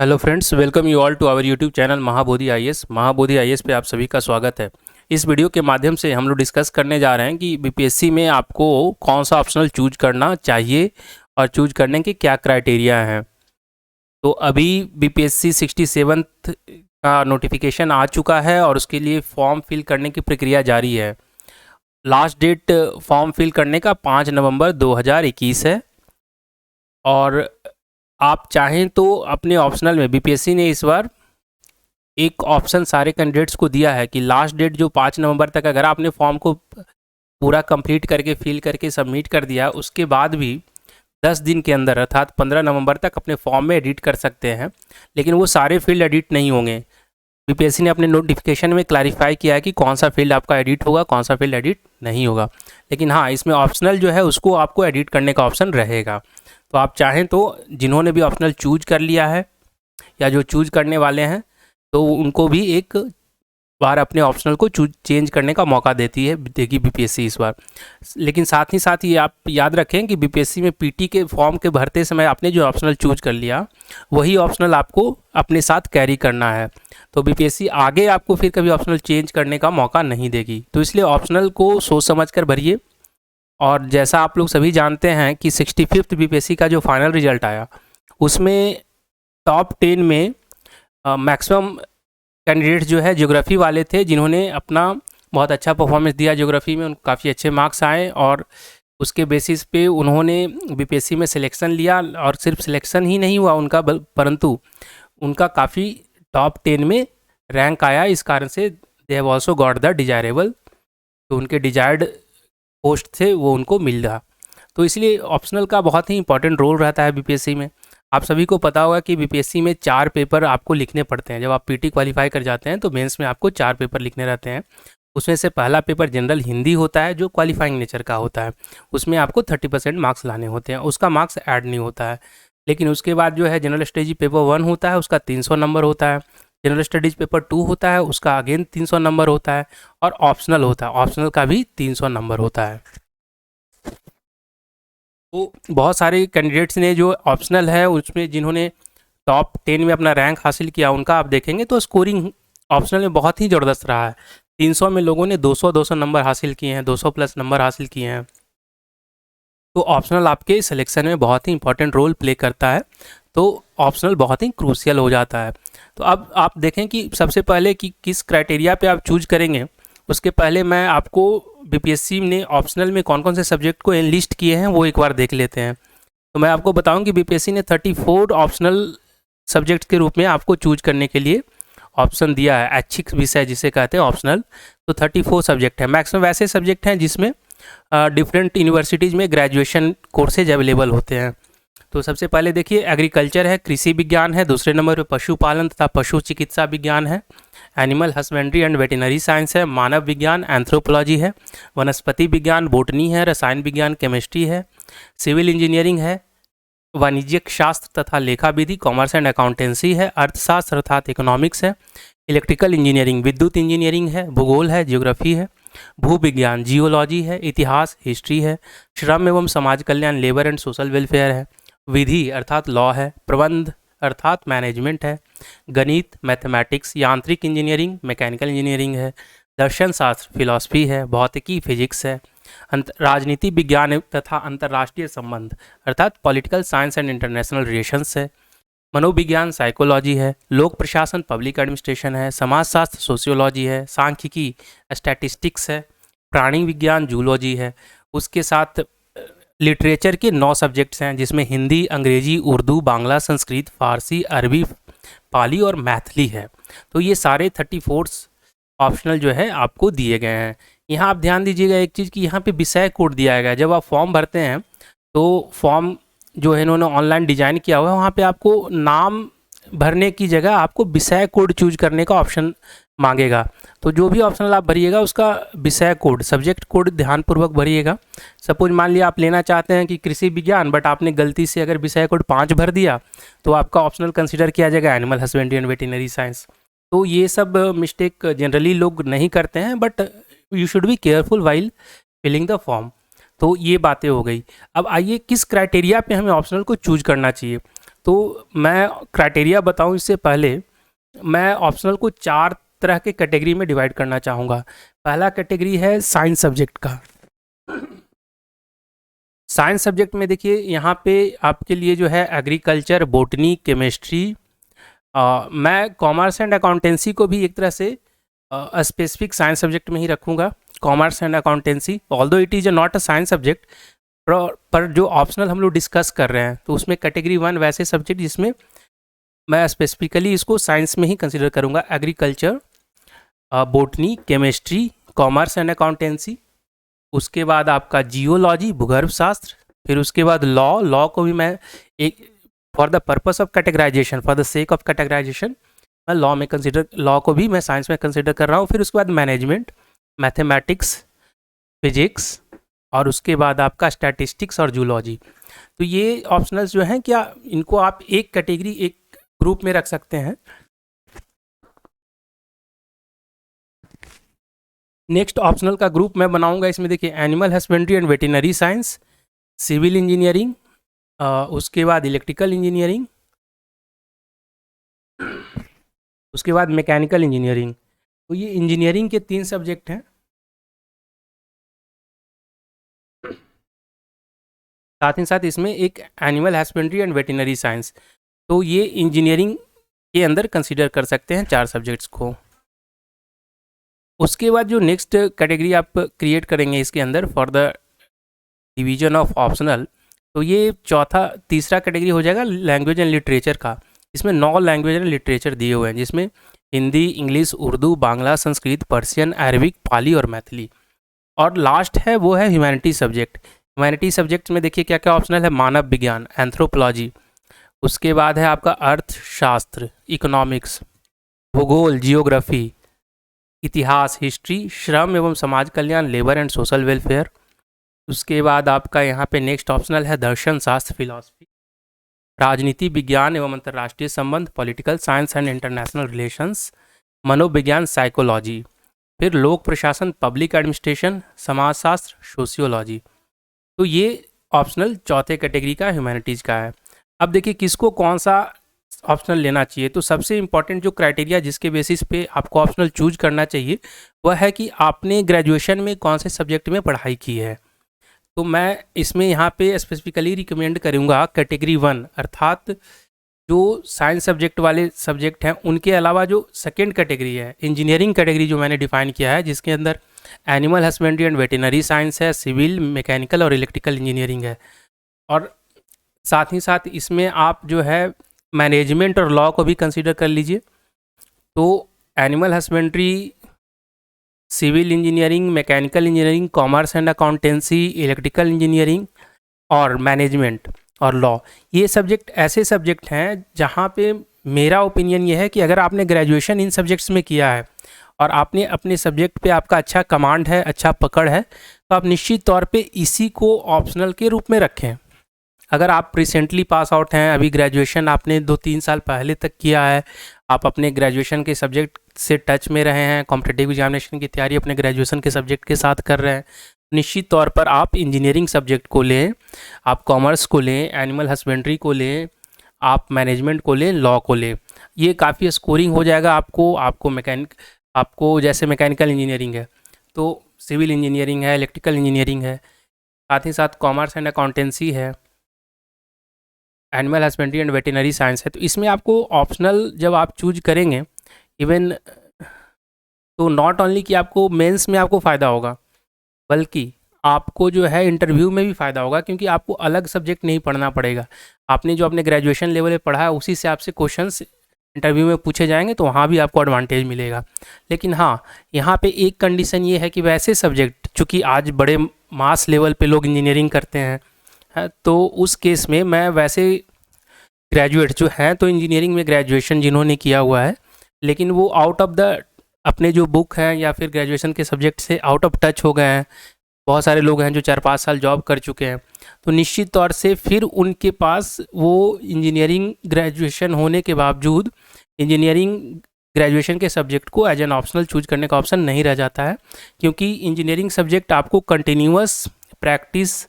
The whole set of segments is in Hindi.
Hello friends, welcome you all to our YouTube channel Mahabodhi IAS. Mahabodhi IAS पे आप सभी का स्वागत है। इस वीडियो के माध्यम से हम लोग डिस्कस करने जा रहे हैं कि बीपीएससी में आपको कौन सा ऑप्शनल चूज करना चाहिए और चूज करने के क्या क्राइटेरिया हैं। तो अभी बीपीएससी 67th का नोटिफिकेशन आ चुका है और उसके लिए फॉर्म फिल करने की प्रक्रिया जारी है। लास्ट डेट फॉर्म फिल करने का 5 नवंबर 2021 है और आप चाहें तो अपने ऑप्शनल में बीपीएससी ने इस बार एक ऑप्शन सारे कैंडिडेट्स को दिया है कि लास्ट डेट जो 5 नवंबर तक अगर आपने फॉर्म को पूरा कंप्लीट करके फिल करके सबमिट कर दिया, उसके बाद भी 10 दिन के अंदर अर्थात 15 नवंबर तक अपने फॉर्म में एडिट कर सकते हैं। लेकिन वो सारे फील्ड एडिट नहीं होंगे। बीपीएससी ने अपने नोटिफिकेशन में क्लैरिफाई किया है कि कौन सा फील्ड आपका एडिट होगा, कौन सा फील्ड एडिट नहीं होगा। लेकिन हाँ, इसमें ऑप्शनल जो है उसको आपको एडिट करने का ऑप्शन रहेगा। तो आप चाहें तो जिन्होंने भी ऑप्शनल चूज कर लिया है या जो चूज करने वाले हैं, तो उनको भी एक बार अपने ऑप्शनल को चेंज करने का मौका देगी बीपीएससी इस बार। लेकिन साथ ही साथ ये आप याद रखें कि बीपीएससी में पीटी के फॉर्म के भरते समय आपने जो ऑप्शनल चूज कर लिया, वही ऑप्शनल आपको अपने साथ कैरी करना है। तो बीपीएससी आगे आपको फिर कभी ऑप्शनल चेंज करने का मौका नहीं देगी। तो इसलिए ऑप्शनल को सोच समझ कर भरिए। और जैसा आप लोग सभी जानते हैं कि 65th बीपीएससी का जो फाइनल रिजल्ट आया, उसमें टॉप 10 में मैक्सिमम कैंडिडेट्स जो है ज्योग्राफी वाले थे, जिन्होंने अपना बहुत अच्छा परफॉर्मेंस दिया ज्योग्राफी में। उनको काफ़ी अच्छे मार्क्स आए और उसके बेसिस पे उन्होंने बीपीएससी में सिलेक्शन लिया। और सिर्फ सिलेक्शन ही नहीं हुआ उनका, परंतु उनका काफ़ी टॉप 10 में रैंक आया। इस कारण से they have also got the desirable, तो उनके डिजायर्ड पोस्ट थे वो उनको मिल रहा। तो इसलिए ऑप्शनल का बहुत ही इंपॉर्टेंट रोल रहता है बीपीएससी में। आप सभी को पता होगा कि बीपीएससी में 4 पेपर आपको लिखने पड़ते हैं। जब आप पीटी क्वालिफाई कर जाते हैं तो मेंस में आपको 4 पेपर लिखने रहते हैं। उसमें से पहला पेपर जनरल हिंदी होता है, जो क्वालिफाइंग नेचर का होता है। उसमें आपको 30% मार्क्स लाने होते हैं, उसका मार्क्स ऐड नहीं होता है। लेकिन उसके बाद जो है जनरल स्टडीज पेपर 1 होता है, उसका 300 नंबर होता है। जनरल स्टडीज पेपर 2 होता है, उसका अगेन 300 नंबर होता है। और ऑप्शनल होता है, ऑप्शनल का भी 300 नंबर होता है। तो बहुत सारे कैंडिडेट्स ने जो ऑप्शनल है उसमें जिन्होंने टॉप 10 में अपना रैंक हासिल किया, उनका आप देखेंगे तो स्कोरिंग ऑप्शनल में बहुत ही ज़बरदस्त रहा है। 300 में लोगों ने 200 नंबर हासिल किए हैं, 200 प्लस नंबर हासिल किए हैं। तो ऑप्शनल आपके सिलेक्शन में बहुत ही इंपॉर्टेंट रोल प्ले करता है। तो ऑप्शनल बहुत ही क्रूशियल हो जाता है। तो अब आप देखें कि सबसे पहले कि किस क्राइटेरिया पे आप चूज करेंगे, उसके पहले मैं आपको बीपीएससी ने ऑप्शनल में कौन कौन से सब्जेक्ट को एनलिस्ट किए हैं वो एक बार देख लेते हैं। तो मैं आपको बताऊं कि बीपीएससी ने 34 ऑप्शनल सब्जेक्ट के रूप में आपको चूज करने के लिए ऑप्शन दिया है। ऐच्छिक विषय जिसे कहते हैं ऑप्शनल। तो 34 सब्जेक्ट है। मैक्सिमम वैसे सब्जेक्ट हैं जिसमें डिफरेंट यूनिवर्सिटीज़ में ग्रेजुएशन कोर्सेज अवेलेबल होते हैं। तो सबसे पहले देखिए, एग्रीकल्चर है, कृषि विज्ञान है। दूसरे नंबर पर पशुपालन तथा पशु चिकित्सा विज्ञान है। Animal husbandry and veterinary science है। मानव विज्ञान एंथ्रोपोलॉजी है। वनस्पति विज्ञान बोटनी है। रसायन विज्ञान केमिस्ट्री है। सिविल इंजीनियरिंग है। वाणिज्यिक शास्त्र तथा लेखा विधि कॉमर्स एंड अकाउंटेंसी है। अर्थशास्त्र अर्थात इकोनॉमिक्स है। इलेक्ट्रिकल इंजीनियरिंग विद्युत इंजीनियरिंग है। भूगोल है, ज्योग्राफी है। भू विज्ञान जियोलॉजी है। इतिहास हिस्ट्री है। श्रम एवं समाज कल्याण लेबर एंड सोशल वेलफेयर है। विधि अर्थात लॉ है। प्रबंध अर्थात मैनेजमेंट है। गणित मैथमेटिक्स, यांत्रिक इंजीनियरिंग मैकेनिकल इंजीनियरिंग है। दर्शन शास्त्र फिलॉसफी है। भौतिकी फिजिक्स है। राजनीति विज्ञान तथा अंतर्राष्ट्रीय संबंध अर्थात political science and international relations है। मनोविज्ञान साइकोलॉजी है। लोक प्रशासन पब्लिक एडमिनिस्ट्रेशन है। समाजशास्त्र सोशियोलॉजी है। सांख्यिकी स्टैटिस्टिक्स है। प्राणी विज्ञान जूलॉजी है। उसके साथ लिटरेचर के 9 सब्जेक्ट्स हैं, जिसमें हिंदी, अंग्रेजी, उर्दू, बांग्ला, संस्कृत, फारसी, अरबी, पाली और मैथिली है। तो ये सारे 34 ऑप्शनल जो है आपको दिए गए हैं। यहाँ आप ध्यान दीजिएगा एक चीज़ कि यहाँ पे विषय कोड दिया गया है। जब आप फॉर्म भरते हैं तो फॉर्म जो है इन्होंने ऑनलाइन डिजाइन किया हुआ है, वहाँ पे आपको नाम भरने की जगह आपको विषय कोड चूज करने का ऑप्शन मांगेगा। तो जो भी ऑप्शनल आप भरिएगा उसका विषय कोड, सब्जेक्ट कोड ध्यानपूर्वक भरिएगा। सपोज मान लिया आप लेना चाहते हैं कि कृषि विज्ञान, बट आपने गलती से अगर विषय कोड 5 भर दिया तो आपका ऑप्शनल कंसिडर किया जाएगा animal husbandry and veterinary science. तो ये सब मिस्टेक जनरली लोग नहीं करते हैं, but you should be careful while filling the form. तो ये बातें हो गई। अब आइए किस क्राइटेरिया पे हमें ऑप्शनल को चूज करना चाहिए। तो मैं क्राइटेरिया बताऊं इससे पहले, मैं ऑप्शनल को 4 तरह के कैटेगरी में डिवाइड करना चाहूँगा। पहला कैटेगरी है साइंस सब्जेक्ट का। साइंस सब्जेक्ट में देखिए यहाँ पे आपके लिए जो है एग्रीकल्चर, बॉटनी, केमिस्ट्री, मैं कॉमर्स एंड अकाउंटेंसी को भी एक तरह से स्पेसिफिक साइंस सब्जेक्ट में ही रखूँगा। Commerce and accountancy although it is not a science subject, पर जो ऑप्शनल हम लोग डिस्कस कर रहे हैं तो उसमें कैटेगरी 1 वैसे सब्जेक्ट जिसमें मैं स्पेसिफिकली इसको साइंस में ही कंसिडर करूँगा। Agriculture, botany, chemistry, commerce and accountancy. उसके बाद आपका जियोलॉजी, भूगर्भ शास्त्र। फिर उसके बाद लॉ को भी मैं एक for the purpose of categorisation, for the sake of categorisation मैं लॉ को भी मैं साइंस में कंसिडर कर रहा हूँ। फिर उसके बाद मैनेजमेंट, मैथमेटिक्स, फिजिक्स, और उसके बाद आपका स्टैटिस्टिक्स और जूलॉजी। तो ये ऑप्शनल्स जो हैं, क्या इनको आप एक कैटेगरी, एक ग्रुप में रख सकते हैं। नेक्स्ट ऑप्शनल का ग्रुप मैं बनाऊंगा, इसमें देखिए animal husbandry and veterinary science, civil engineering, उसके बाद इलेक्ट्रिकल इंजीनियरिंग, उसके बाद मैकेनिकल इंजीनियरिंग। तो ये इंजीनियरिंग के 3 सब्जेक्ट हैं। साथ ही साथ इसमें एक animal husbandry and veterinary science, तो ये इंजीनियरिंग के अंदर कंसीडर कर सकते हैं 4 सब्जेक्ट्स को। उसके बाद जो नेक्स्ट कैटेगरी आप क्रिएट करेंगे इसके अंदर for the division of optional, तो ये तीसरा कैटेगरी हो जाएगा लैंग्वेज एंड लिटरेचर का। इसमें 9 लैंग्वेज एंड लिटरेचर दिए हुए हैं, जिसमें Hindi, English, Urdu, Bangla, Sanskrit, Persian, Arabic, Pali और मैथिली। और लास्ट है वो है ह्यूमैनिटी सब्जेक्ट। ह्यूमैनिटी सब्जेक्ट में देखिए क्या क्या ऑप्शनल है। मानव विज्ञान, एंथ्रोपोलॉजी, उसके बाद है आपका अर्थशास्त्र, इकोनॉमिक्स, भूगोल, जियोग्राफी, इतिहास, हिस्ट्री, श्रम एवं समाज कल्याण, लेबर एंड सोशल वेलफेयर। उसके बाद आपका यहाँ पे नेक्स्ट ऑप्शनल है दर्शन शास्त्र, फिलॉसफी, राजनीति विज्ञान एवं अंतर्राष्ट्रीय संबंध, political science and international relations, मनोविज्ञान, साइकोलॉजी। फिर लोक प्रशासन, पब्लिक एडमिनिस्ट्रेशन, समाजशास्त्र, सोशियोलॉजी। तो ये ऑप्शनल चौथे कैटेगरी का ह्यूमैनिटीज़ का है। अब देखिए किसको कौन सा ऑप्शनल लेना चाहिए। तो सबसे इम्पॉर्टेंट जो क्राइटेरिया जिसके बेसिस पे आपको ऑप्शनल चूज करना चाहिए वह है कि आपने ग्रेजुएशन में कौन से सब्जेक्ट में पढ़ाई की है। तो मैं इसमें यहाँ पे स्पेसिफिकली रिकमेंड करूँगा कैटेगरी 1, अर्थात जो साइंस सब्जेक्ट वाले सब्जेक्ट हैं उनके अलावा जो सेकेंड कैटेगरी है, इंजीनियरिंग कैटेगरी जो मैंने डिफाइन किया है, जिसके अंदर animal husbandry and veterinary science है, सिविल, मैकेनिकल और इलेक्ट्रिकल इंजीनियरिंग है। और साथ ही साथ इसमें आप जो है मैनेजमेंट और लॉ को भी कंसीडर कर लीजिए। तो animal husbandry, civil engineering, mechanical engineering, commerce and accountancy, electrical engineering और मैनेजमेंट और लॉ, ये सब्जेक्ट ऐसे सब्जेक्ट हैं जहाँ पे मेरा ओपिनियन ये है कि अगर आपने ग्रेजुएशन इन सब्जेक्ट्स में किया है और आपने अपने सब्जेक्ट पे आपका अच्छा कमांड है, अच्छा पकड़ है, तो आप निश्चित तौर पे इसी को ऑप्शनल के रूप में रखें। अगर आप रिसेंटली पास आउट हैं, अभी ग्रेजुएशन आपने 2-3 साल पहले तक किया है, आप अपने ग्रेजुएशन के सब्जेक्ट से टच में रहे हैं, कॉम्पिटिटिव एग्जामिनेशन की तैयारी अपने ग्रेजुएशन के सब्जेक्ट के साथ कर रहे हैं, निश्चित तौर पर आप इंजीनियरिंग सब्जेक्ट को लें, आप कॉमर्स को लें, एनिमल हस्बेंड्री को लें, आप मैनेजमेंट को लें, लॉ को लें। ये काफ़ी स्कोरिंग हो जाएगा आपको जैसे मैकेनिकल इंजीनियरिंग है तो सिविल इंजीनियरिंग है, इलेक्ट्रिकल इंजीनियरिंग है, साथ ही साथ कॉमर्स एंड अकाउंटेंसी है, animal husbandry and veterinary science है। तो इसमें आपको ऑप्शनल जब आप चूज करेंगे इवन, तो नॉट ओनली कि आपको मेंस में आपको फ़ायदा होगा, बल्कि आपको जो है इंटरव्यू में भी फ़ायदा होगा, क्योंकि आपको अलग सब्जेक्ट नहीं पढ़ना पड़ेगा। आपने जो अपने ग्रेजुएशन लेवल पे पढ़ा है उसी से आपसे क्वेश्चंस इंटरव्यू में पूछे जाएंगे, तो वहाँ भी आपको एडवांटेज मिलेगा। लेकिन हाँ, यहाँ पे एक कंडीशन ये है कि वैसे सब्जेक्ट, चूँकि आज बड़े मास लेवल पे लोग इंजीनियरिंग करते हैं, तो उस केस में मैं वैसे ग्रेजुएट जो हैं तो इंजीनियरिंग में ग्रेजुएशन जिन्होंने किया हुआ है, लेकिन वो आउट ऑफ द अपने जो बुक हैं या फिर ग्रेजुएशन के सब्जेक्ट से आउट ऑफ टच हो गए हैं, बहुत सारे लोग हैं जो 4-5 साल जॉब कर चुके हैं, तो निश्चित तौर से फिर उनके पास वो इंजीनियरिंग ग्रेजुएशन होने के बावजूद इंजीनियरिंग ग्रेजुएशन के सब्जेक्ट को एज एन ऑप्शनल चूज करने का ऑप्शन नहीं रह जाता है, क्योंकि इंजीनियरिंग सब्जेक्ट आपको कंटिन्यूअस प्रैक्टिस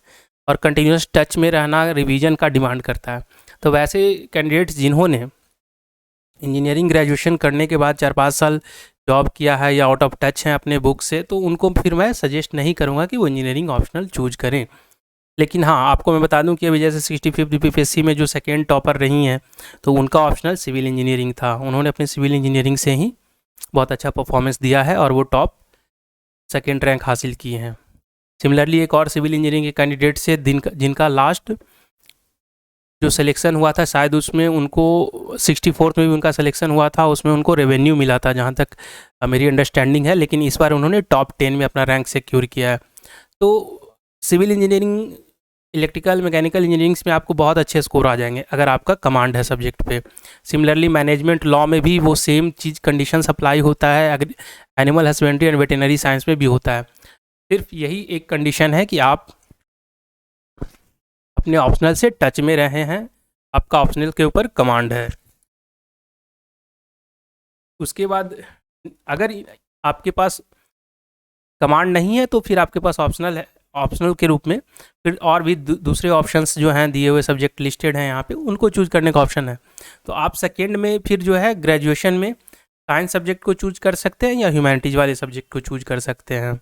और कंटिन्यूअस टच में रहना, रिवीजन का डिमांड करता है। तो वैसे कैंडिडेट्स जिन्होंने इंजीनियरिंग ग्रेजुएशन करने के बाद 4-5 साल जॉब किया है या आउट ऑफ टच हैं अपने बुक से, तो उनको फिर मैं सजेस्ट नहीं करूँगा कि वो इंजीनियरिंग ऑप्शनल चूज करें। लेकिन हाँ, आपको मैं बता दूं कि अभी जैसे 65th बीपीएससी में जो सेकेंड टॉपर रही हैं, तो उनका ऑप्शनल सिविल इंजीनियरिंग था। उन्होंने अपने सिविल इंजीनियरिंग से ही बहुत अच्छा परफॉर्मेंस दिया है और वो टॉप सेकेंड रैंक हासिल किए हैं। सिमिलरली एक और सिविल इंजीनियरिंग के कैंडिडेट से जिनका लास्ट जो सिलेक्शन हुआ था, शायद उसमें उनको 64th में भी उनका सिलेक्शन हुआ था, उसमें उनको रेवेन्यू मिला था जहाँ तक मेरी अंडरस्टैंडिंग है, लेकिन इस बार उन्होंने टॉप 10 में अपना रैंक सिक्योर किया है। तो civil engineering, electrical, mechanical engineerings में आपको बहुत अच्छे स्कोर आ जाएंगे अगर आपका कमांड है सब्जेक्ट पे। सिमिलरली मैनेजमेंट लॉ में भी वो सेम चीज़ कंडीशंस अप्लाई होता है, अगर animal husbandry and veterinary science में भी होता है। सिर्फ यही एक कंडीशन है कि आप अपने ऑप्शनल से टच में रहे हैं, आपका ऑप्शनल के ऊपर कमांड है। उसके बाद अगर आपके पास कमांड नहीं है तो फिर आपके पास ऑप्शनल है, ऑप्शनल के रूप में फिर और भी दूसरे ऑप्शंस जो हैं दिए हुए सब्जेक्ट लिस्टेड हैं यहाँ पे, उनको चूज करने का ऑप्शन है। तो आप सेकेंड में फिर जो है ग्रेजुएशन में साइंस सब्जेक्ट को चूज कर सकते हैं या ह्यूमैनिटीज़ वाले सब्जेक्ट को चूज कर सकते हैं।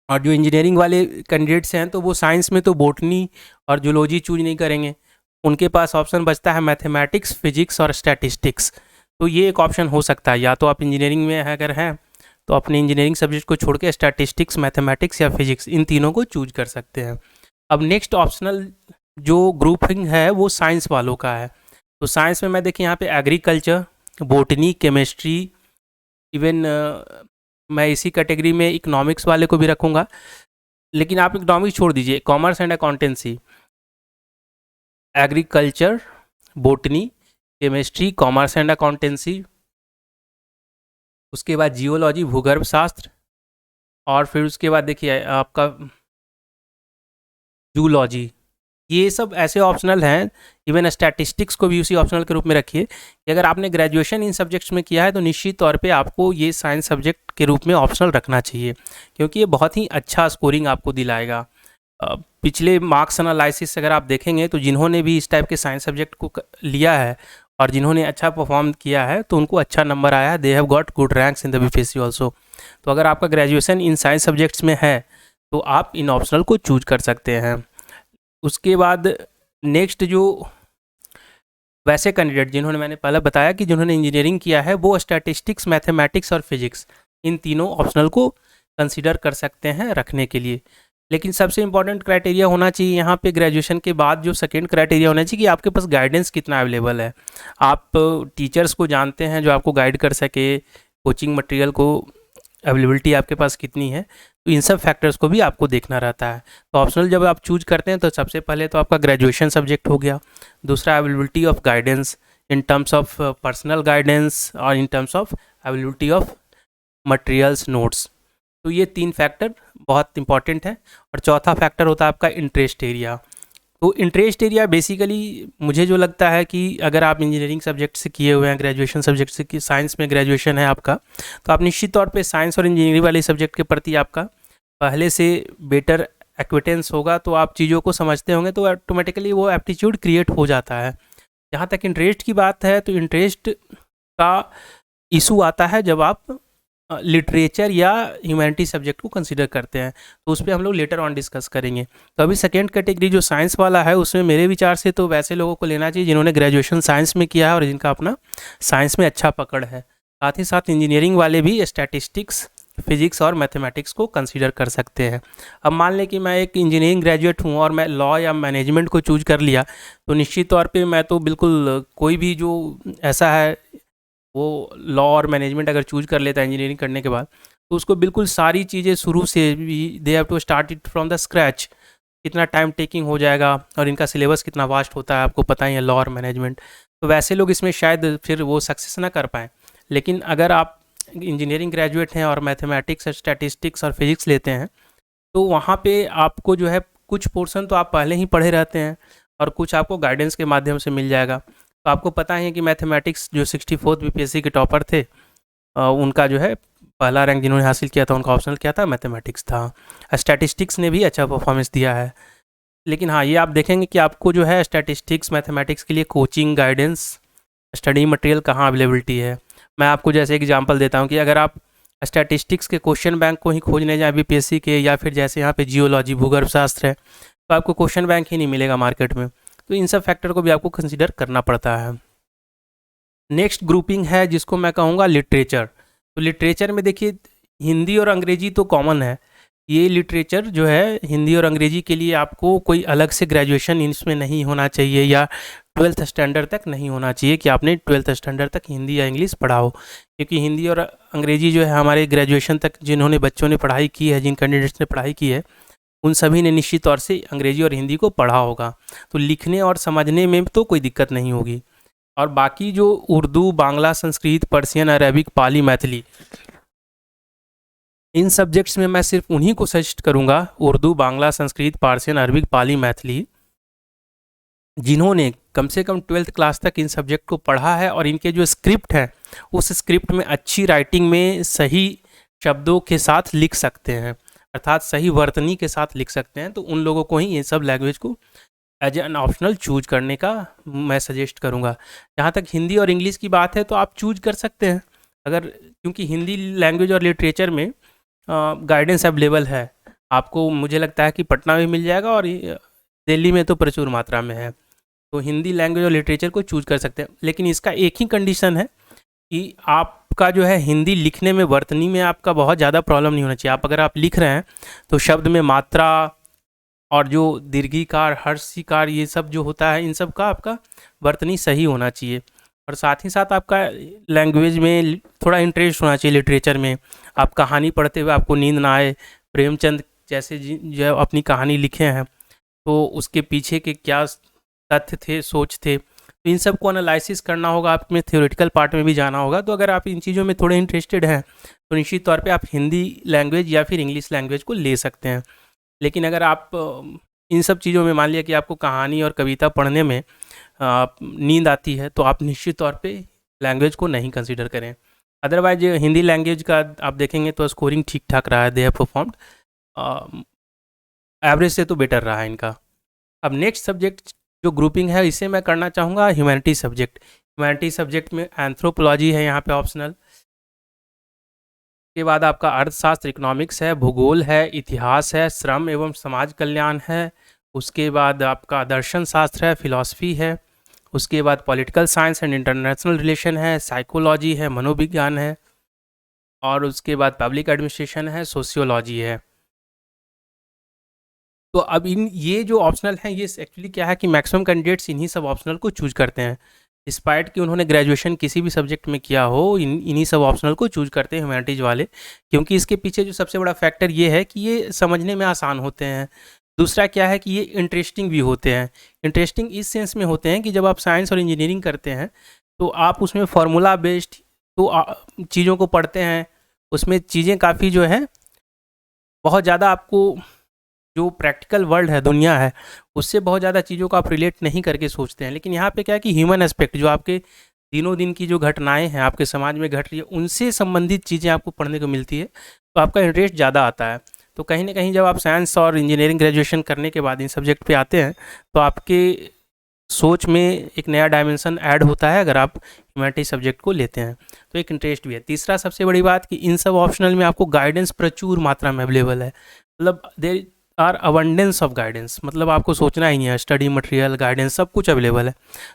और जो इंजीनियरिंग वाले कैंडिडेट्स हैं तो वो साइंस में तो बोटनी और जूलॉजी चूज नहीं करेंगे, उनके पास ऑप्शन बचता है मैथमेटिक्स, फिजिक्स और स्टैटिस्टिक्स। तो ये एक ऑप्शन हो सकता है, या तो आप इंजीनियरिंग में अगर हैं तो अपने इंजीनियरिंग सब्जेक्ट को छोड़ के स्टैटिस्टिक्स, मैथमेटिक्स या फिजिक्स, इन तीनों को चूज कर सकते हैं। अब नेक्स्ट ऑप्शनल जो ग्रुपिंग है वो साइंस वालों का है। तो साइंस में मैं देखिए यहाँ पे एग्रीकल्चर, बोटनी, केमिस्ट्री, इवन मैं इसी कैटेगरी में इकोनॉमिक्स वाले को भी रखूँगा, लेकिन आप इकोनॉमिक्स छोड़ दीजिए, commerce and accountancy, agriculture, botany, chemistry, commerce and accountancy, उसके बाद जियोलॉजी, भूगर्भ शास्त्र, और फिर उसके बाद देखिए आपका जूलॉजी। ये सब ऐसे ऑप्शनल हैं। इवन स्टैटिस्टिक्स को भी उसी ऑप्शनल के रूप में रखिए कि अगर आपने ग्रेजुएशन इन सब्जेक्ट्स में किया है तो निश्चित तौर पे आपको ये साइंस सब्जेक्ट के रूप में ऑप्शनल रखना चाहिए, क्योंकि ये बहुत ही अच्छा स्कोरिंग आपको दिलाएगा। पिछले मार्क्स एनालिसिस अगर आप देखेंगे तो जिन्होंने भी इस टाइप के साइंस सब्जेक्ट को लिया है और जिन्होंने अच्छा परफॉर्म किया है तो उनको अच्छा नंबर आया है, they have got good ranks in the BPSC also. तो अगर आपका ग्रेजुएशन इन साइंस सब्जेक्ट्स में है तो आप इन ऑप्शनल को चूज कर सकते हैं। उसके बाद नेक्स्ट जो वैसे कैंडिडेट जिन्होंने, मैंने पहले बताया कि जिन्होंने इंजीनियरिंग किया है, वो स्टैटिस्टिक्स, मैथमेटिक्स और फिजिक्स, इन तीनों ऑप्शनल को कंसीडर कर सकते हैं रखने के लिए। लेकिन सबसे इंपॉर्टेंट क्राइटेरिया होना चाहिए यहाँ पे ग्रेजुएशन के बाद, जो सेकेंड क्राइटेरिया होना चाहिए कि आपके पास गाइडेंस कितना अवेलेबल है। आप टीचर्स को जानते हैं जो आपको गाइड कर सके, कोचिंग मटेरियल को अवेलेबिलिटी आपके पास कितनी है, तो इन सब फैक्टर्स को भी आपको देखना रहता है। तो ऑप्शनल जब आप चूज करते हैं तो सबसे पहले तो आपका ग्रेजुएशन सब्जेक्ट हो गया, दूसरा availability of guidance in terms of personal guidance और in terms of availability of materials, notes. तो ये तीन फैक्टर बहुत इंपॉर्टेंट है। और चौथा फैक्टर होता है आपका इंटरेस्ट एरिया। तो इंटरेस्ट एरिया बेसिकली मुझे जो लगता है कि अगर आप इंजीनियरिंग सब्जेक्ट से किए हुए हैं, ग्रेजुएशन सब्जेक्ट से, कि साइंस में ग्रेजुएशन है आपका, तो आप निश्चित तौर पे साइंस और इंजीनियरिंग वाले सब्जेक्ट के प्रति आपका पहले से बेटर एक्विटेंस होगा, तो आप चीज़ों को समझते होंगे, तो ऑटोमेटिकली वो एप्टीट्यूड क्रिएट हो जाता है। जहाँ तक इंटरेस्ट की बात है तो इंटरेस्ट का इशू आता है जब आप लिटरेचर या ह्यूमैनिटी सब्जेक्ट को कंसीडर करते हैं, तो उस पर हम लोग लेटर ऑन डिस्कस करेंगे। तो अभी सेकेंड कैटेगरी जो साइंस वाला है, उसमें मेरे विचार से तो वैसे लोगों को लेना चाहिए जिन्होंने ग्रेजुएशन साइंस में किया है और जिनका अपना साइंस में अच्छा पकड़ है। साथ ही साथ इंजीनियरिंग वाले भी स्टैटिस्टिक्स, फिजिक्स और मैथमेटिक्स को कंसीडर कर सकते हैं। अब मान लें कि मैं एक इंजीनियरिंग ग्रेजुएट हूँ और मैं लॉ या मैनेजमेंट को चूज कर लिया, तो निश्चित तौर पे मैं तो बिल्कुल कोई भी जो ऐसा है वो लॉ और मैनेजमेंट अगर चूज कर लेता है इंजीनियरिंग करने के बाद, तो उसको बिल्कुल सारी चीज़ें शुरू से भी they have to start it from the scratch. कितना टाइम टेकिंग हो जाएगा और इनका सिलेबस कितना वास्ट होता है, आपको पता ही है, लॉ और मैनेजमेंट। तो वैसे लोग इसमें शायद फिर वो सक्सेस ना कर पाएँ। लेकिन अगर आप इंजीनियरिंग ग्रेजुएट हैं और मैथमेटिक्स, स्टैटिस्टिक्स और फिजिक्स लेते हैं, तो वहाँ पे आपको जो है कुछ पोर्शन तो आप पहले ही पढ़े रहते हैं और कुछ आपको गाइडेंस के माध्यम से मिल जाएगा। तो आपको पता है कि मैथमेटिक्स जो 64th बीपीएससी के टॉपर थे, उनका जो है पहला रैंक जिन्होंने हासिल किया था, उनका ऑप्शनल क्या था, मैथमेटिक्स था। स्टैटिस्टिक्स ने भी अच्छा परफॉर्मेंस दिया है। लेकिन हाँ, ये आप देखेंगे कि आपको जो है स्टैटिस्टिक्स, मैथमेटिक्स के लिए कोचिंग, गाइडेंस, स्टडी मटेरियल कहाँ अवेलेबिलिटी है। मैं आपको जैसे एग्जांपल देता हूँ कि अगर आप स्टैटिस्टिक्स के क्वेश्चन बैंक को ही खोजने जाएँ बीपीएससी के, या फिर जैसे यहाँ पे जियोलॉजी, भूगर्भ शास्त्र है, तो आपको क्वेश्चन बैंक ही नहीं मिलेगा मार्केट में। तो इन सब फैक्टर को भी आपको कंसिडर करना पड़ता है। नेक्स्ट ग्रुपिंग है जिसको मैं कहूँगा लिटरेचर। तो लिटरेचर में देखिए, हिंदी और अंग्रेजी तो कॉमन है। ये लिटरेचर जो है हिंदी और अंग्रेजी के लिए आपको कोई अलग से ग्रेजुएशन इसमें नहीं होना चाहिए, या 12th स्टैंडर्ड तक नहीं होना चाहिए कि आपने 12th स्टैंडर्ड तक हिंदी या इंग्लिश पढ़ा हो। क्योंकि हिंदी और अंग्रेजी जो है हमारे ग्रेजुएशन तक जिन्होंने बच्चों ने पढ़ाई की है, जिन कैंडिडेट्स ने पढ़ाई की है, उन सभी ने निश्चित तौर से अंग्रेजी और हिंदी को पढ़ा होगा। तो लिखने और समझने में तो कोई दिक्कत नहीं होगी। और बाकी जो उर्दू, बांग्ला, संस्कृत, पर्शियन, अरबिक, पाली, मैथिली, इन सब्जेक्ट्स में मैं सिर्फ उन्हीं को सजेस्ट करूँगा, उर्दू, बांग्ला, संस्कृत, पार्सियन, अरबिक, पाली, मैथिली, जिन्होंने कम से कम 12th क्लास तक इन सब्जेक्ट को पढ़ा है और इनके जो स्क्रिप्ट है उस स्क्रिप्ट में अच्छी राइटिंग में सही शब्दों के साथ लिख सकते हैं, अर्थात सही वर्तनी के साथ लिख सकते हैं। तो उन लोगों को ही ये सब लैंग्वेज को एज एन ऑप्शनल चूज करने का मैं सजेस्ट करूँगा। जहाँ तक हिंदी और इंग्लिश की बात है तो आप चूज कर सकते हैं, अगर, क्योंकि हिंदी लैंग्वेज और लिटरेचर में गाइडेंस अवेलेबल है आपको। मुझे लगता है कि पटना में मिल जाएगा और दिल्ली में तो प्रचुर मात्रा में है। तो हिंदी लैंग्वेज और लिटरेचर को चूज कर सकते हैं, लेकिन इसका एक ही कंडीशन है कि आपका जो है हिंदी लिखने में, वर्तनी में आपका बहुत ज़्यादा प्रॉब्लम नहीं होना चाहिए। आप अगर आप लिख रहे हैं तो शब्द में मात्रा और जो दीर्घिकार, हर्षिकार, ये सब जो होता है, इन सब का आपका वर्तनी सही होना चाहिए। और साथ ही साथ आपका लैंग्वेज में थोड़ा इंटरेस्ट होना चाहिए लिटरेचर में। आप कहानी पढ़ते हुए आपको नींद ना आए। प्रेमचंद जैसे जो अपनी कहानी लिखे हैं तो उसके पीछे के क्या तथ्य थे, सोच थे, तो इन सब को एनालिसिस करना होगा, आप में थ्योरेटिकल पार्ट में भी जाना होगा। तो अगर आप इन चीज़ों में थोड़े इंटरेस्टेड हैं तो निश्चित तौर पे आप हिंदी लैंग्वेज या फिर इंग्लिश लैंग्वेज को ले सकते हैं। लेकिन अगर आप इन सब चीज़ों में, मान लिया कि आपको कहानी और कविता पढ़ने में नींद आती है, तो आप निश्चित तौर पे लैंग्वेज को नहीं कंसीडर करें। अदरवाइज हिंदी लैंग्वेज का आप देखेंगे तो स्कोरिंग ठीक ठाक रहा है, दे हैव परफॉर्म्ड एवरेज से तो बेटर रहा है इनका। अब नेक्स्ट सब्जेक्ट जो ग्रुपिंग है, इसे मैं करना चाहूँगा ह्यूमैनिटी सब्जेक्ट। ह्यूमैनिटी सब्जेक्ट में एंथ्रोपोलॉजी है यहाँ पे ऑप्शनल, के बाद आपका अर्थशास्त्र, इकोनॉमिक्स है, भूगोल है, इतिहास है, श्रम एवं समाज कल्याण है, उसके बाद आपका दर्शन शास्त्र है, फिलॉसफी है, उसके बाद political science and international relation है, साइकोलॉजी है, मनोविज्ञान है, और उसके बाद पब्लिक एडमिनिस्ट्रेशन है, सोशियोलॉजी है। तो अब ये जो ऑप्शनल हैं, ये एक्चुअली क्या है कि मैक्सिमम कैंडिडेट्स इन्हीं सब ऑप्शनल को चूज करते हैं, डिस्पाइट कि उन्होंने ग्रेजुएशन किसी भी सब्जेक्ट में किया हो, इन्हीं सब ऑप्शनल को चूज करते हैं ह्यूमैनिटीज़ वाले। क्योंकि इसके पीछे जो सबसे बड़ा फैक्टर ये है कि ये समझने में आसान होते हैं। दूसरा क्या है कि ये इंटरेस्टिंग भी होते हैं। इंटरेस्टिंग इस सेंस में होते हैं कि जब आप साइंस और इंजीनियरिंग करते हैं तो आप उसमें फार्मूला बेस्ड तो चीज़ों को पढ़ते हैं, उसमें चीज़ें काफ़ी जो है बहुत ज़्यादा आपको, जो प्रैक्टिकल वर्ल्ड है, दुनिया है, उससे बहुत ज़्यादा चीज़ों को आप रिलेट नहीं करके सोचते हैं। लेकिन यहाँ पे क्या है कि ह्यूमन एस्पेक्ट, जो आपके दिनों दिन की जो घटनाएं हैं आपके समाज में घट रही है, उनसे संबंधित चीज़ें आपको पढ़ने को मिलती है, तो आपका इंटरेस्ट ज़्यादा आता है। तो कहीं ना कहीं जब आप साइंस और इंजीनियरिंग ग्रेजुएशन करने के बाद इन सब्जेक्ट पे आते हैं तो आपके सोच में एक नया डायमेंशन ऐड होता है अगर आप ह्यूमैनिटी सब्जेक्ट को लेते हैं, तो एक इंटरेस्ट भी है। तीसरा सबसे बड़ी बात कि इन सब ऑप्शनल में आपको गाइडेंस प्रचुर मात्रा में अवेलेबल है, मतलब there are abundance of guidance, मतलब आपको सोचना ही नहीं है, स्टडी मटेरियल, गाइडेंस सब कुछ अवेलेबल है।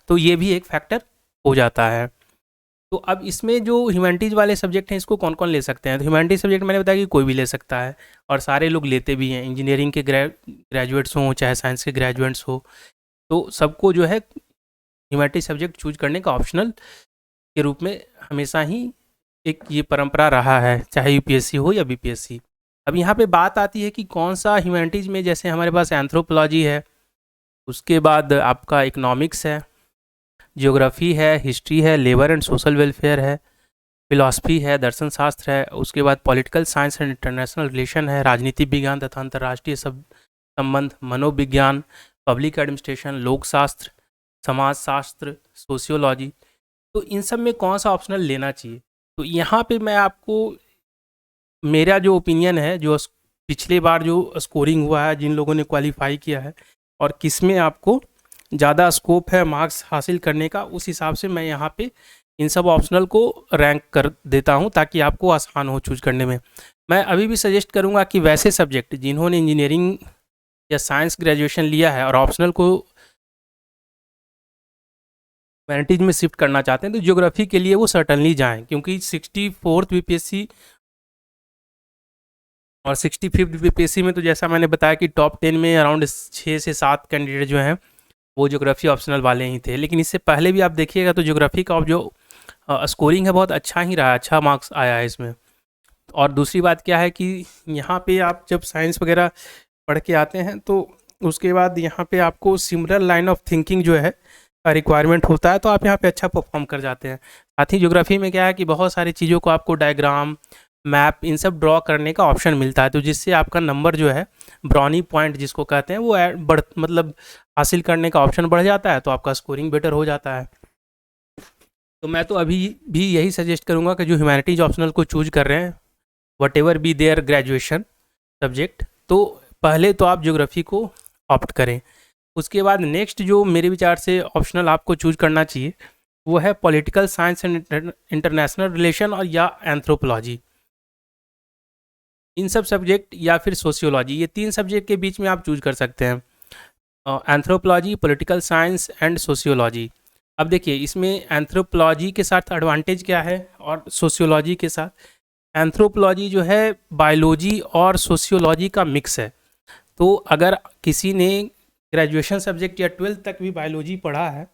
तो ये भी एक फैक्टर हो जाता है। तो अब इसमें जो ह्यूमैनिटीज़ वाले सब्जेक्ट हैं, इसको कौन कौन ले सकते हैं? तो ह्यूमैनिटीज़ सब्जेक्ट मैंने बताया कि कोई भी ले सकता है और सारे लोग लेते भी हैं, इंजीनियरिंग के ग्रेजुएट्स हों चाहे साइंस के ग्रेजुएट्स हो, तो सबको जो है ह्यूमैनिटीज़ सब्जेक्ट चूज करने का ऑप्शनल के रूप में हमेशा ही एक ये परंपरा रहा है, चाहे यूपीएससी हो या बीपीएससी। अब यहाँ पे बात आती है कि कौन सा ह्यूमैनिटीज़ में, जैसे हमारे पास एंथ्रोपोलॉजी है, उसके बाद आपका इकोनॉमिक्स है, जियोग्राफी है, हिस्ट्री है, लेबर एंड सोशल वेलफेयर है, फिलॉसफी है, दर्शन शास्त्र है, उसके बाद political science and international relation है, राजनीतिक विज्ञान तथा अंतर्राष्ट्रीय संबंध, मनोविज्ञान, पब्लिक एडमिनिस्ट्रेशन, लोकशास्त्र, समाजशास्त्र, सोशियोलॉजी। तो इन सब में कौन सा ऑप्शनल लेना चाहिए? तो यहाँ पे मैं आपको, मेरा जो ओपिनियन है, जो पिछले बार जो स्कोरिंग हुआ है, जिन लोगों ने क्वालिफाई किया है, और किस में आपको ज़्यादा स्कोप है मार्क्स हासिल करने का, उस हिसाब से मैं यहाँ पे इन सब ऑप्शनल को रैंक कर देता हूँ ताकि आपको आसान हो चूज करने में। मैं अभी भी सजेस्ट करूँगा कि वैसे सब्जेक्ट जिन्होंने इंजीनियरिंग या साइंस ग्रेजुएशन लिया है और ऑप्शनल को ह्यूमैनिटीज में शिफ्ट करना चाहते हैं, तो ज्योग्राफी के लिए वो सर्टनली जाएं, क्योंकि 64th बीपीएससी और 65th बीपीएससी में तो जैसा मैंने बताया कि टॉप 10 में अराउंड 6 से 7 कैंडिडेट जो हैं वो ज्योग्राफी ऑप्शनल वाले ही थे। लेकिन इससे पहले भी आप देखिएगा तो ज्योग्राफी का जो स्कोरिंग है बहुत अच्छा ही रहा है, अच्छा मार्क्स आया है इसमें। और दूसरी बात क्या है कि यहाँ पे आप जब साइंस वगैरह पढ़ के आते हैं तो उसके बाद यहाँ पे आपको सिमिलर लाइन ऑफ थिंकिंग जो है का रिक्वायरमेंट होता है, तो आप यहाँ पे अच्छा परफॉर्म कर जाते हैं। साथ ही ज्योग्राफी में क्या है कि बहुत सारी चीज़ों को आपको डायग्राम, मैप, इन सब ड्रॉ करने का ऑप्शन मिलता है, तो जिससे आपका नंबर जो है ब्राउनी पॉइंट जिसको कहते हैं वो बढ़ मतलब हासिल करने का ऑप्शन बढ़ जाता है, तो आपका स्कोरिंग बेटर हो जाता है। तो मैं तो अभी भी यही सजेस्ट करूँगा कि जो ह्यूमैनिटीज ऑप्शनल को चूज कर रहे हैं, what ever be their graduation subject, तो पहले तो आप ज्योग्राफी को ऑप्ट करें। उसके बाद नेक्स्ट जो मेरे विचार से ऑप्शनल आपको चूज करना चाहिए वो है political science and international relation और या एंथ्रोपोलॉजी। इन सब सब्जेक्ट या फिर सोशियोलॉजी, ये 3 सब्जेक्ट के बीच में आप चूज कर सकते हैं, anthropology, political science and sociology. अब देखिए इसमें एंथ्रोपोलॉजी के साथ एडवांटेज क्या है और सोशियोलॉजी के साथ, एंथ्रोपोलॉजी जो है बायोलॉजी और सोशियोलॉजी का मिक्स है। तो अगर किसी ने ग्रेजुएशन सब्जेक्ट या 12th तक भी बायोलॉजी पढ़ा है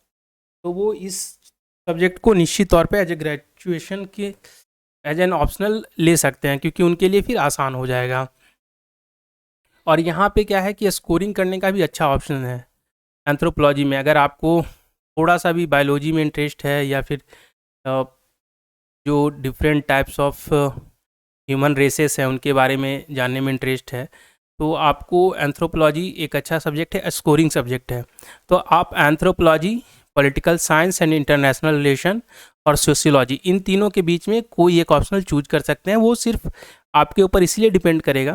तो वो इस सब्जेक्ट को निश्चित तौर पे एज ए ग्रेजुएशन के एज एन ऑप्शनल ले सकते हैं, क्योंकि उनके लिए फिर आसान हो जाएगा। और यहाँ पे क्या है कि स्कोरिंग करने का भी अच्छा ऑप्शन है एंथ्रोपोलॉजी में। अगर आपको थोड़ा सा भी बायोलॉजी में इंटरेस्ट है या फिर जो different types of human races हैं उनके बारे में जानने में इंटरेस्ट है, तो आपको एंथ्रोपोलॉजी एक अच्छा सब्जेक्ट है, स्कोरिंग सब्जेक्ट है। तो आप anthropology, political science and international relation और सोशियोलॉजी, इन तीनों के बीच में कोई एक ऑप्शनल चूज कर सकते हैं। वो सिर्फ आपके ऊपर इसलिए डिपेंड करेगा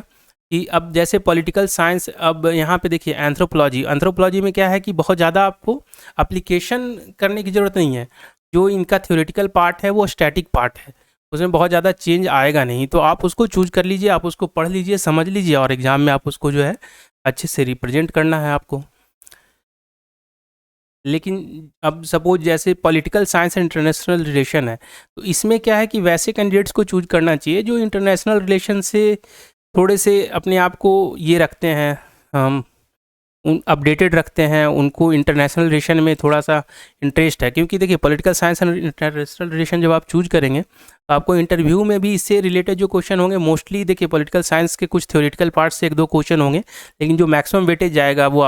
कि अब जैसे पॉलिटिकल साइंस, अब यहाँ पे देखिए एंथ्रोपोलॉजी में क्या है कि बहुत ज़्यादा आपको एप्लीकेशन करने की ज़रूरत नहीं है। जो इनका थ्योरेटिकल पार्ट है वो स्टैटिक पार्ट है, उसमें बहुत ज़्यादा चेंज आएगा नहीं, तो आप उसको चूज कर लीजिए, आप उसको पढ़ लीजिए, समझ लीजिए और एग्ज़ाम में आप उसको जो है अच्छे से रिप्रेजेंट करना है आपको। लेकिन अब सपोज जैसे political science and international relation है, तो इसमें क्या है कि वैसे कैंडिडेट्स को चूज करना चाहिए जो इंटरनेशनल रिलेशन से थोड़े से अपने आप को ये रखते हैं, उन अपडेटेड रखते हैं, उनको इंटरनेशनल रिलेशन में थोड़ा सा इंटरेस्ट है। क्योंकि देखिए political science and international relation जब आप चूज करेंगे तो आपको इंटरव्यू में भी इससे रिलेटेड जो क्वेश्चन होंगे, मोस्टली देखिए पॉलिटिकल साइंस के कुछ थ्योरेटिकल पार्ट से 1-2 क्वेश्चन होंगे, लेकिन जो मैक्सिमम वेटेज जाएगा वो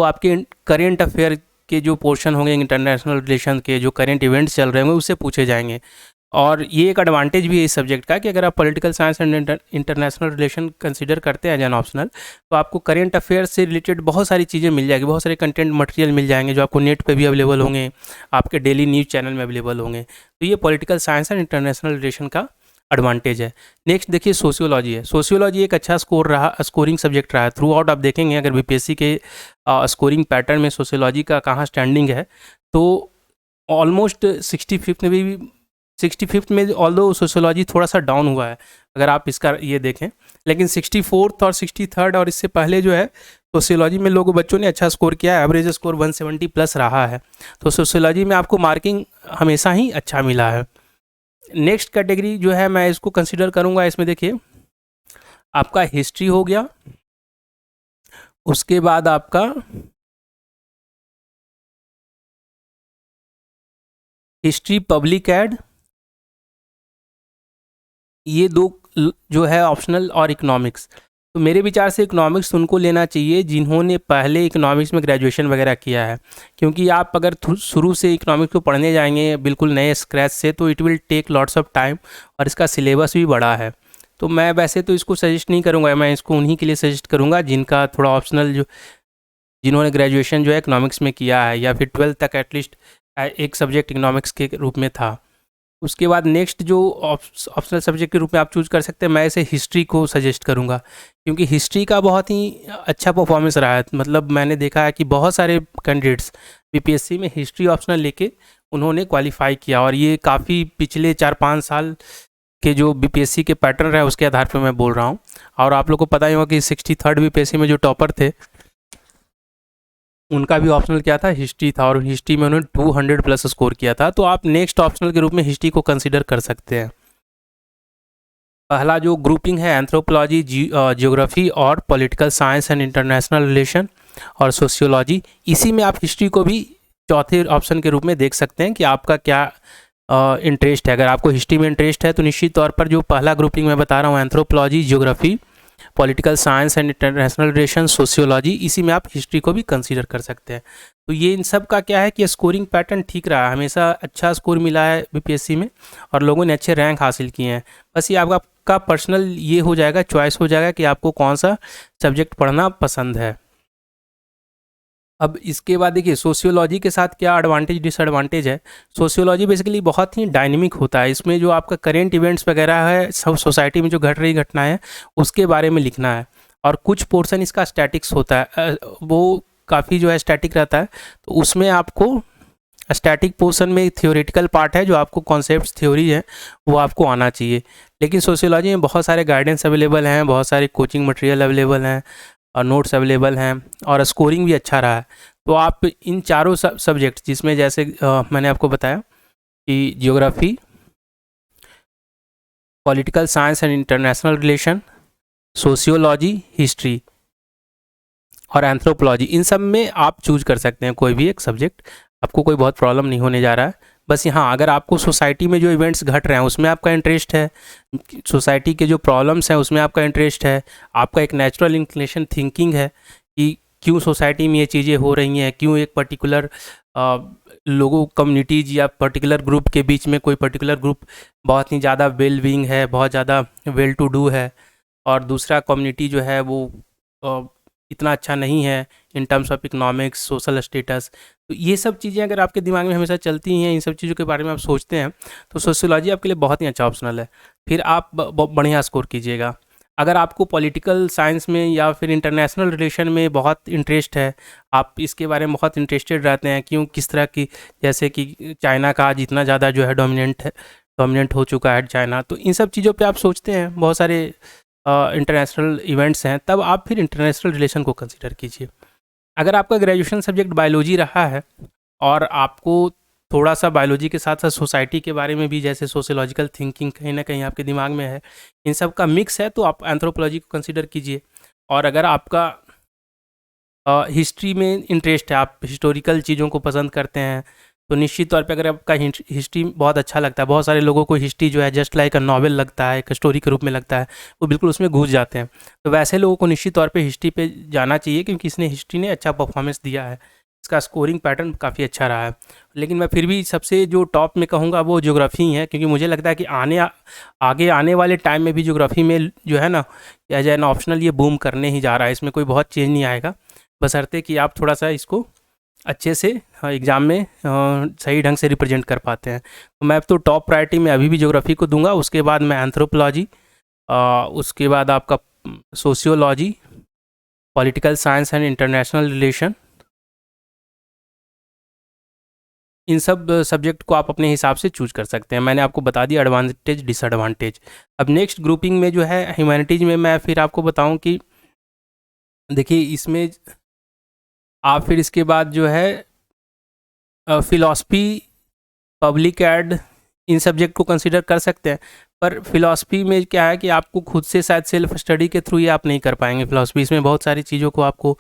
आपके करेंट अफेयर के जो पोर्शन होंगे, इंटरनेशनल रिलेशन के जो करेंट इवेंट्स चल रहे होंगे उससे पूछे जाएंगे। और ये एक एडवांटेज भी है इस सब्जेक्ट का कि अगर आप political science and international relation consider करते हैं एज एन ऑप्शनल, तो आपको करेंट अफेयर्स से रिलेटेड बहुत सारी चीज़ें मिल जाएगी, बहुत सारे कंटेंट मटेरियल मिल जाएंगे जो आपको नेट पे भी अवेलेबल होंगे, आपके डेली न्यूज़ चैनल में अवेलेबल होंगे। तो ये political science and international relation का एडवांटेज है। नेक्स्ट देखिए सोशियोलॉजी है। सोशियोलॉजी एक अच्छा स्कोरिंग सब्जेक्ट रहा है थ्रू आउट। आप देखेंगे अगर बीपीएससी के स्कोरिंग पैटर्न में सोशियोलॉजी का कहाँ स्टैंडिंग है, तो ऑलमोस्ट 65th में ऑल्दो सोशियोलॉजी थोड़ा सा डाउन हुआ है अगर आप इसका ये देखें, लेकिन 64th और 63rd और इससे पहले जो है सोशियोलॉजी में बच्चों ने अच्छा स्कोर किया है, एवरेज स्कोर 170 प्लस रहा है। तो सोशियोलॉजी में आपको मार्किंग हमेशा ही अच्छा मिला है। नेक्स्ट कैटेगरी जो है मैं इसको कंसिडर करूँगा, इसमें देखिए आपका हिस्ट्री हो गया, उसके बाद आपका हिस्ट्री, पब्लिक एड, ये 2 जो है ऑप्शनल, और इकोनॉमिक्स। तो मेरे विचार से इकोनॉमिक्स उनको लेना चाहिए जिन्होंने पहले इकोनॉमिक्स में ग्रेजुएशन वगैरह किया है, क्योंकि आप अगर शुरू से इकोनॉमिक्स को पढ़ने जाएंगे बिल्कुल नए स्क्रैच से तो it will take lots of time और इसका सिलेबस भी बड़ा है। तो मैं वैसे तो इसको सजेस्ट नहीं करूँगा, मैं इसको उन्हीं के लिए सजेस्ट करूँगा जिनका थोड़ा ऑप्शनल, जिन्होंने ग्रेजुएशन जो है इकोनॉमिक्स में किया है या फिर 12th तक एटलीस्ट एक सब्जेक्ट इकोनॉमिक्स के रूप में था। उसके बाद नेक्स्ट जो ऑप्शनल सब्जेक्ट के रूप में आप चूज़ कर सकते हैं, मैं इसे हिस्ट्री को सजेस्ट करूँगा, क्योंकि हिस्ट्री का बहुत ही अच्छा परफॉर्मेंस रहा है। मतलब मैंने देखा है कि बहुत सारे कैंडिडेट्स बीपीएससी में हिस्ट्री ऑप्शनल लेके उन्होंने क्वालिफाई किया, और ये काफ़ी पिछले 4-5 साल के जो बीपीएससी के पैटर्न रहे उसके आधार पर मैं बोल रहा हूँ। और आप लोग को पता ही होगा कि 63rd बीपीएससी में जो टॉपर थे उनका भी ऑप्शनल क्या था, हिस्ट्री था, और हिस्ट्री में उन्होंने 200 प्लस स्कोर किया था। तो आप नेक्स्ट ऑप्शनल के रूप में हिस्ट्री को कंसीडर कर सकते हैं। पहला जो ग्रुपिंग है एंथ्रोपोलॉजी, जियोग्राफी और political science and international relation और सोशियोलॉजी, इसी में आप हिस्ट्री को भी चौथे ऑप्शन के रूप में देख सकते हैं कि आपका क्या इंटरेस्ट है। अगर आपको हिस्ट्री में इंटरेस्ट है तो निश्चित तौर पर जो पहला ग्रुपिंग मैं बता रहा हूँ, anthropology, geography, political science and international relation, sociology, इसी में आप हिस्ट्री को भी कंसीडर कर सकते हैं। तो ये इन सब का क्या है कि स्कोरिंग पैटर्न ठीक रहा है, हमेशा अच्छा स्कोर मिला है बीपीएससी में और लोगों ने अच्छे रैंक हासिल किए हैं। बस ये आपका पर्सनल ये हो जाएगा, चॉइस हो जाएगा कि आपको कौन सा सब्जेक्ट पढ़ना पसंद है। अब इसके बाद देखिए सोशियोलॉजी के साथ क्या एडवांटेज डिसएडवांटेज है। सोशियोलॉजी बेसिकली बहुत ही डायनेमिक होता है, इसमें जो आपका करेंट इवेंट्स वगैरह है, सब सोसाइटी में जो घट रही घटनाएं हैं उसके बारे में लिखना है, और कुछ पोर्शन इसका स्टैटिक्स होता है, वो काफ़ी जो है स्टैटिक रहता है। तो उसमें आपको स्टैटिक पोर्शन में थियोरेटिकल पार्ट है, जो आपको कॉन्सेप्ट्स थ्योरी है वो आपको आना चाहिए। लेकिन सोशियोलॉजी में बहुत सारे गाइडेंस अवेलेबल हैं, बहुत सारे कोचिंग मटेरियल अवेलेबल हैं और नोट्स अवेलेबल हैं, और स्कोरिंग भी अच्छा रहा है। तो आप इन चारों सब्जेक्ट, जिसमें जैसे मैंने आपको बताया कि geography, political science and international relation, sociology, history और एंथ्रोपोलॉजी, इन सब में आप चूज कर सकते हैं कोई भी एक सब्जेक्ट, आपको कोई बहुत प्रॉब्लम नहीं होने जा रहा है। बस यहाँ अगर आपको सोसाइटी में जो इवेंट्स घट रहे हैं उसमें आपका इंटरेस्ट है, सोसाइटी के जो प्रॉब्लम्स हैं उसमें आपका इंटरेस्ट है, आपका एक नेचुरल इंक्लिनेशन थिंकिंग है कि क्यों सोसाइटी में ये चीज़ें हो रही हैं, क्यों एक पर्टिकुलर लोगों, कम्युनिटीज या पर्टिकुलर ग्रुप के बीच में कोई पर्टिकुलर ग्रुप बहुत ही ज़्यादा वेल बीइंग है, बहुत ज़्यादा वेल टू डू है, और दूसरा कम्युनिटी जो है वो इतना अच्छा नहीं है इन terms of economics, social status. तो ये सब चीज़ें अगर आपके दिमाग में हमेशा चलती हैं, इन सब चीज़ों के बारे में आप सोचते हैं, तो सोशियोलॉजी आपके लिए बहुत ही अच्छा ऑप्शनल है, फिर आप बढ़िया स्कोर कीजिएगा। अगर आपको पॉलिटिकल साइंस में या फिर इंटरनेशनल रिलेशन में बहुत इंटरेस्ट है, आप इसके बारे में बहुत इंटरेस्टेड रहते हैं, क्यों किस तरह की, जैसे कि चाइना का आज इतना ज़्यादा जो है डोमिनेंट हो चुका है चाइना, तो इन सब चीज़ों पे आप सोचते हैं, बहुत सारे इंटरनेशनल इवेंट्स हैं, तब आप फिर इंटरनेशनल रिलेशन को कंसिडर कीजिए। अगर आपका ग्रेजुएशन सब्जेक्ट बायोलॉजी रहा है और आपको थोड़ा सा बायोलॉजी के साथ साथ सोसाइटी के बारे में भी, जैसे सोशियोलॉजिकल थिंकिंग कहीं ना कहीं आपके दिमाग में है, इन सब का मिक्स है, तो आप एंथ्रोपोलॉजी को कंसिडर कीजिए। और अगर आपका हिस्ट्री में इंटरेस्ट है, आप हिस्टोरिकल चीज़ों को पसंद करते हैं, तो निश्चित तौर पे अगर आपका हिस्ट्री बहुत अच्छा लगता है, बहुत सारे लोगों को हिस्ट्री जो है जस्ट लाइक अ नॉवेल लगता है, एक स्टोरी के रूप में लगता है, वो बिल्कुल उसमें घुस जाते हैं, तो वैसे लोगों को निश्चित तौर पे हिस्ट्री पे जाना चाहिए, क्योंकि इसने हिस्ट्री ने अच्छा परफॉर्मेंस दिया है, इसका स्कोरिंग पैटर्न काफ़ी अच्छा रहा है। लेकिन मैं फिर भी सबसे जो टॉप में कहूँगा वो ज्योग्राफी है, क्योंकि मुझे लगता है कि आगे आने वाले टाइम में भी ज्योग्राफी में जो है ना, एज एन ऑप्शनल ये बूम करने ही जा रहा है, इसमें कोई बहुत चेंज नहीं आएगा, बशर्ते कि आप थोड़ा सा इसको अच्छे से एग्ज़ाम में सही ढंग से रिप्रेजेंट कर पाते हैं। तो मैं तो टॉप प्रायोरिटी में अभी भी ज्योग्राफी को दूंगा, उसके बाद मैं एंथ्रोपोलॉजी, उसके बाद आपका sociology, political science and international relation, इन सब सब्जेक्ट को आप अपने हिसाब से चूज कर सकते हैं। मैंने आपको बता दिया एडवांटेज डिसएडवांटेज। अब नेक्स्ट ग्रुपिंग में जो है ह्यूमैनिटीज़ में, मैं फिर आपको बताऊं कि देखिए इसमें आप फिर इसके बाद जो है फ़िलॉसफी, पब्लिक एड, इन सब्जेक्ट को कंसिडर कर सकते हैं, पर फिलॉसफी में क्या है कि आपको खुद से शायद सेल्फ स्टडी के थ्रू ये आप नहीं कर पाएंगे। फिलॉसफी इसमें बहुत सारी चीज़ों को आपको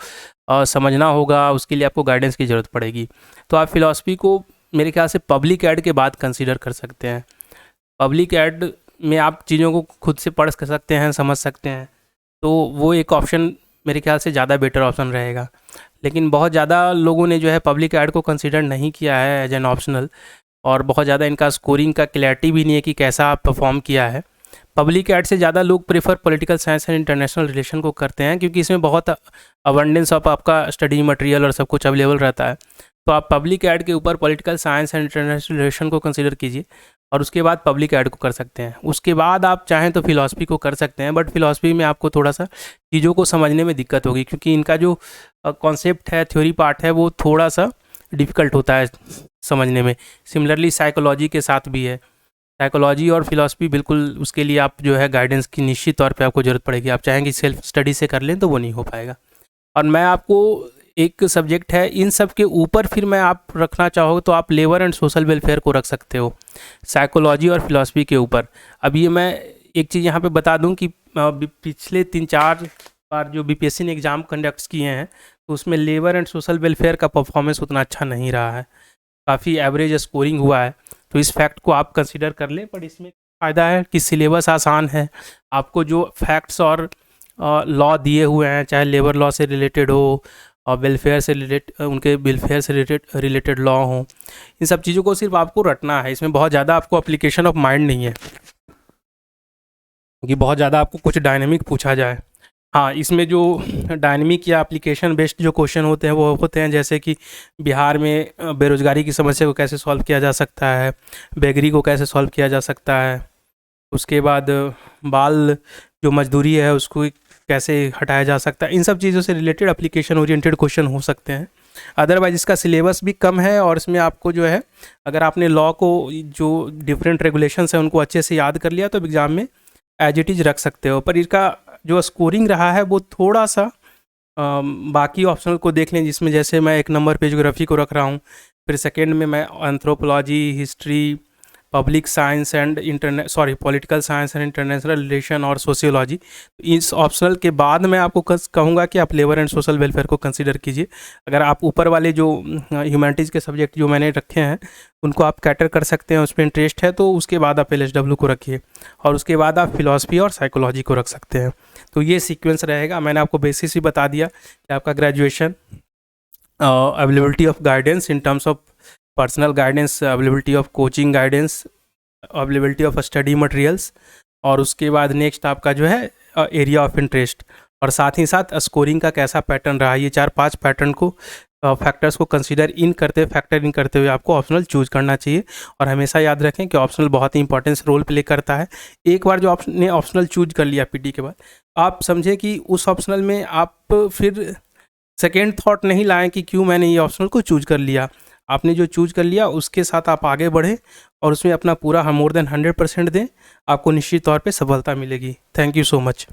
समझना होगा, उसके लिए आपको गाइडेंस की ज़रूरत पड़ेगी। तो आप फिलॉसफी को मेरे ख्याल से पब्लिक एड के बाद कंसिडर कर सकते हैं। पब्लिक एड में आप चीज़ों को खुद से पढ़ सकते हैं, समझ सकते हैं, तो वो एक ऑप्शन मेरे ख्याल से ज़्यादा बेटर ऑप्शन रहेगा। लेकिन बहुत ज़्यादा लोगों ने जो है पब्लिक एड को कंसिडर नहीं किया है एज एन ऑप्शनल, और बहुत ज़्यादा इनका स्कोरिंग का क्लैरिटी भी नहीं है कि कैसा परफॉर्म किया है। पब्लिक एड से ज़्यादा लोग prefer political science and international relation को करते हैं, क्योंकि इसमें बहुत अबंडेंस ऑफ आपका स्टडी मटेरियल और सब कुछ अवेलेबल रहता है। तो आप पब्लिक एड के ऊपर political science and international relation को कंसिडर कीजिए। और उसके बाद पब्लिक ऐड को कर सकते हैं। उसके बाद आप चाहें तो फ़िलॉसफी को कर सकते हैं, बट फ़िलॉसफी में आपको थोड़ा-सा चीज़ों को समझने में दिक्कत होगी, क्योंकि इनका जो कॉन्सेप्ट है, थ्योरी पार्ट है, वो थोड़ा-सा डिफ़िकल्ट होता है समझने में। सिमिलरली साइकोलॉजी के साथ भी है। साइकोलॉजी और फ़िलॉसफी बिल्कुल उसके लिए आप जो है गाइडेंस की निश्चित तौर पे आपको ज़रूरत पड़ेगी। आप चाहेंगे सेल्फ स्टडी से कर लें तो वो नहीं हो पाएगा। और मैं आपको एक सब्जेक्ट है, इन सब के ऊपर फिर मैं आप रखना चाहो तो आप लेबर एंड सोशल वेलफेयर को रख सकते हो, साइकोलॉजी और फ़िलॉसफी के ऊपर। अब ये मैं एक चीज़ यहाँ पे बता दूँ कि पिछले 3-4 बार जो बीपीएससी ने एग्ज़ाम कंडक्ट किए हैं, तो उसमें लेबर एंड सोशल वेलफेयर का परफॉर्मेंस उतना अच्छा नहीं रहा है, काफ़ी एवरेज स्कोरिंग हुआ है। तो इस फैक्ट को आप कंसिडर कर लें। पर इसमें फ़ायदा है कि सिलेबस आसान है, आपको जो फैक्ट्स और लॉ दिए हुए हैं, चाहे लेबर लॉ से रिलेटेड हो और वेलफेयर से उनके वेलफेयर से रिलेटेड लॉ हों, इन सब चीज़ों को सिर्फ आपको रटना है। इसमें बहुत ज़्यादा आपको एप्लीकेशन ऑफ माइंड नहीं है कि बहुत ज़्यादा आपको कुछ डायनेमिक पूछा जाए। हाँ, इसमें जो डायनेमिक या एप्लीकेशन बेस्ड जो क्वेश्चन होते हैं वो होते हैं, जैसे कि बिहार में बेरोज़गारी की समस्या को कैसे सॉल्व किया जा सकता है, बेगरी को कैसे सॉल्व किया जा सकता है, उसके बाद बाल जो मजदूरी है उसको कैसे हटाया जा सकता है। इन सब चीज़ों से रिलेटेड एप्लीकेशन ओरिएंटेड क्वेश्चन हो सकते हैं। अदरवाइज़ इसका सिलेबस भी कम है और इसमें आपको जो है, अगर आपने लॉ को जो डिफरेंट रेगुलेशंस हैं उनको अच्छे से याद कर लिया तो एग्ज़ाम में एज इट इज़ रख सकते हो। पर इसका जो स्कोरिंग रहा है वो थोड़ा सा बाकी ऑप्शनल को देख लें, जिसमें जैसे मैं 1 नंबर पे ज्योग्राफी को रख रहा हूँ, फिर सेकेंड में मैं anthropology, history, public science and political science and international relation और सोशियोलॉजी। इस ऑप्शनल के बाद मैं आपको कहूँगा कि आप लेबर एंड सोशल वेलफेयर को कंसीडर कीजिए। अगर आप ऊपर वाले जो ह्यूमैनिटीज़ के सब्जेक्ट जो मैंने रखे हैं उनको आप कैटर कर सकते हैं, उसमें इंटरेस्ट है तो उसके बाद आप एलएसडब्ल्यू को रखिए और उसके बाद आप फिलॉसफी और साइकोलॉजी को रख सकते हैं। तो ये सीक्वेंस रहेगा। मैंने आपको बेसिस भी बता दिया कि आपका graduation, availability of guidance in terms of personal guidance, availability of coaching guidance, availability of study materials, और उसके बाद नेक्स्ट आपका जो है एरिया ऑफ इंटरेस्ट, और साथ ही साथ स्कोरिंग का कैसा पैटर्न रहा। ये 4-5 पैटर्न को फैक्टर्स को फैक्टर इन करते हुए आपको ऑप्शनल चूज करना चाहिए। और हमेशा याद रखें कि ऑप्शनल बहुत ही इंपॉर्टेंस रोल प्ले करता है। एक बार जो आपने ऑप्शनल चूज कर लिया पीटी के बाद, आप समझे कि उस ऑप्शनल में आप फिर सेकेंड थॉट नहीं लाएं कि क्यों मैंने ये ऑप्शनल को चूज कर लिया। आपने जो चूज कर लिया उसके साथ आप आगे बढ़ें और उसमें अपना पूरा मोर देन 100% दें, आपको निश्चित तौर पे सफलता मिलेगी। Thank you so much.